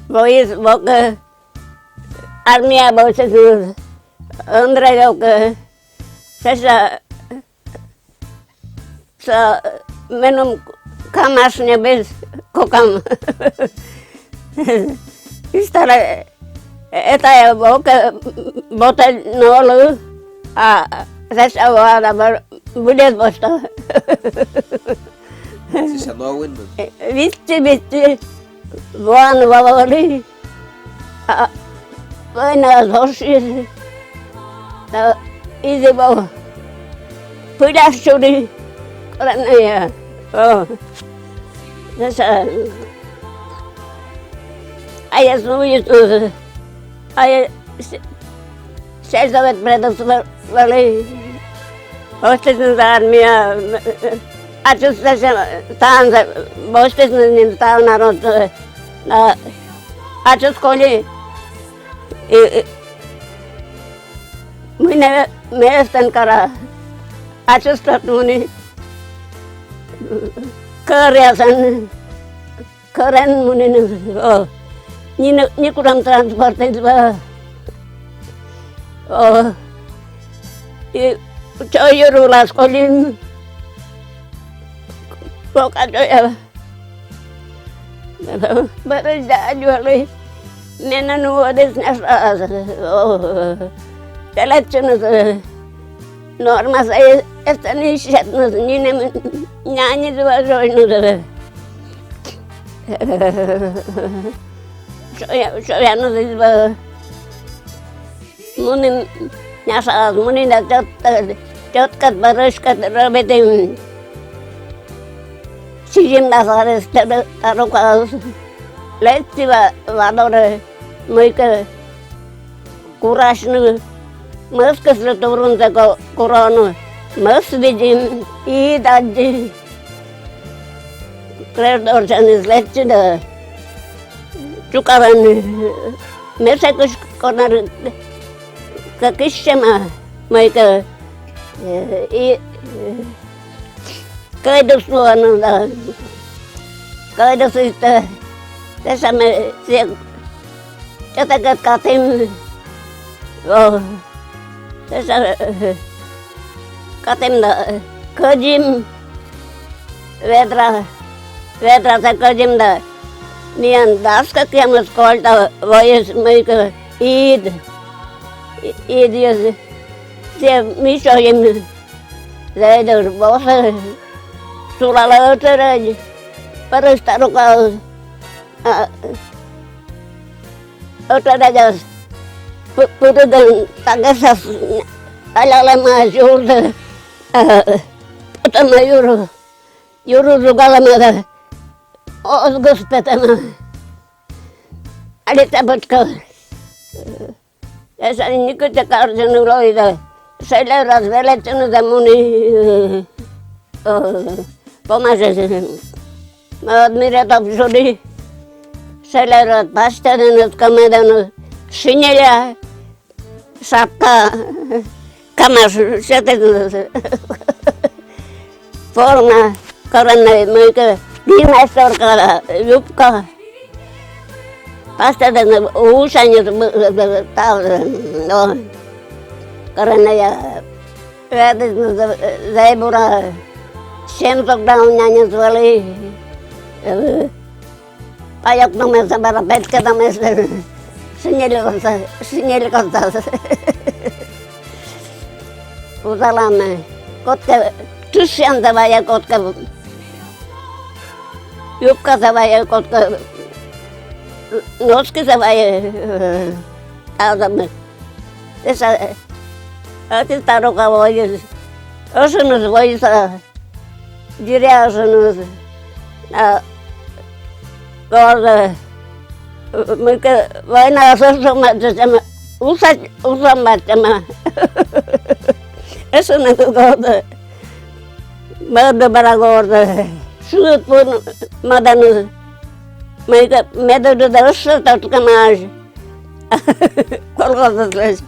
Voice Walker, Armia Bosses, Andre Walker, Sasa, sa menum kamasnya bez kokam. Istara eta ya bota nolu sasa wala budet bosta. Sisa no win. Vitti vuan vavali. Vaina hoshi. Ta izi bawa. Pudah suri. Karena ya, nasa ayah semua itu, ayah saya sangat berada sekali, hostes armia, atus saya tahan, hostes ni tahan narot, atus kali, mana merestan kara, atus tertuni. Keriasan keren mungkin ni kurang transportasi coy rulas kolin kok ada ya baru jual nena nuades nasa telecon norma saya estani chat ni nyanyi dua join udah saya nulis mungkin nyasa mungkin dah kat baris kat rabetin sijim dasar taruh kau leci wador mereka kuras nu mas kesel turun tak korona mas dijim idaji kredor janis leci dah cukaran mereka konar kekisema mereka kehidup semua dah kehidup itu saya sama saya kata katim saya katim dah kejim vedra saya kejim dah nian das kakiam sekolah dah voice mereka id dia saya misalnya saya dah bawa sulala teraj paras taruh kau otra aja putu dan tagasas ala majur pertama yuru juga lama os guspetama ada tabat kau esa ini kita kerja nurul itu saya ras belet cunu zamuni pemasas mira tak sudi saya ras pasta dan kemudian sinyalnya sapka kamar setet forma karena mereka di master kala yupka pasta dan usahanya tahu karena ya saya pura sempak daun nyanyi sekali payak nomor sabar pet kata master sinyal kota usalama kota tusian sabaya kota yupka sabaya kota noski sabaya tahu sama desa ati taruh kau aja asunus voice diri asunus kalau mereka mana sesama usah macam asunus kau ada barang sulit pun madan mereka metode terus tak kemana kalau terus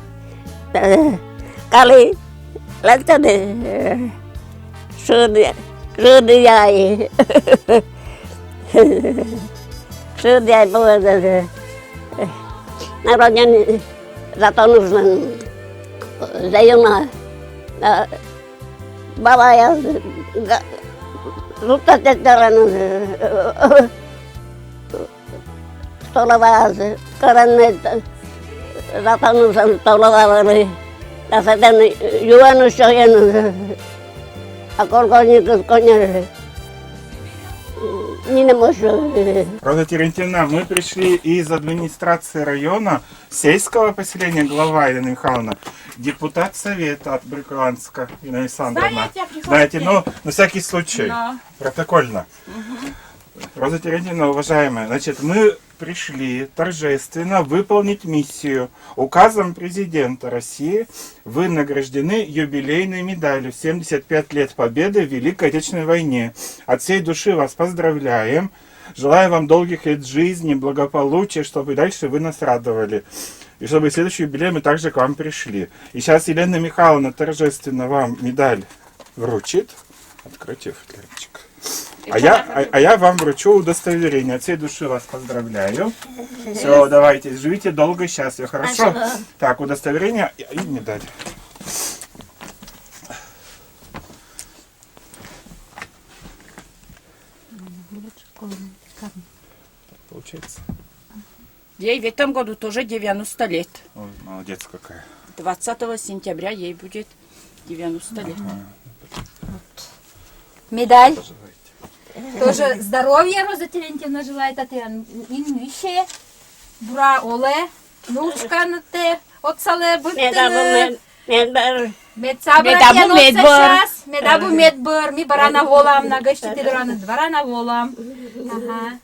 kali lancar deh sudah sudah buat Народжені зато нужно займа. Баба я тут столова каране зато нужно столова вали. Та саден юану що є, а коня не можу. Роза Терентьевна, мы пришли из администрации района сельского поселения, глава Елена Михайловна, депутат совета от Брикованска, Инна Александровна. Знаете, ну, на всякий случай, протокольно. Роза Терентьевна, уважаемая, значит, мы пришли торжественно выполнить миссию. Указом президента России вы награждены юбилейной медалью 75 лет победы в Великой Отечественной войне. От всей души вас поздравляем. Желаю вам долгих лет жизни, благополучия, чтобы и дальше вы нас радовали. И чтобы в следующий юбилей мы также к вам пришли. И сейчас Елена Михайловна торжественно вам медаль вручит. Откройте футлярчик. А я вам вручу удостоверение. От всей души вас поздравляю. Все, давайте, живите долго и счастливо, хорошо? Так, удостоверение и медаль. Получается? Ей в этом году тоже 90 лет. Ой, молодец какая. 20 сентября ей будет 90 лет. Медаль. Тоже здоровья Роза Терентьевна желает от инвище. Бура оле. Нушканте. Отсале быттыны. Медсабратьян отсачас. Медабу медбыр. Ми барана волам. Нагащите дураны дворана волам. Ага.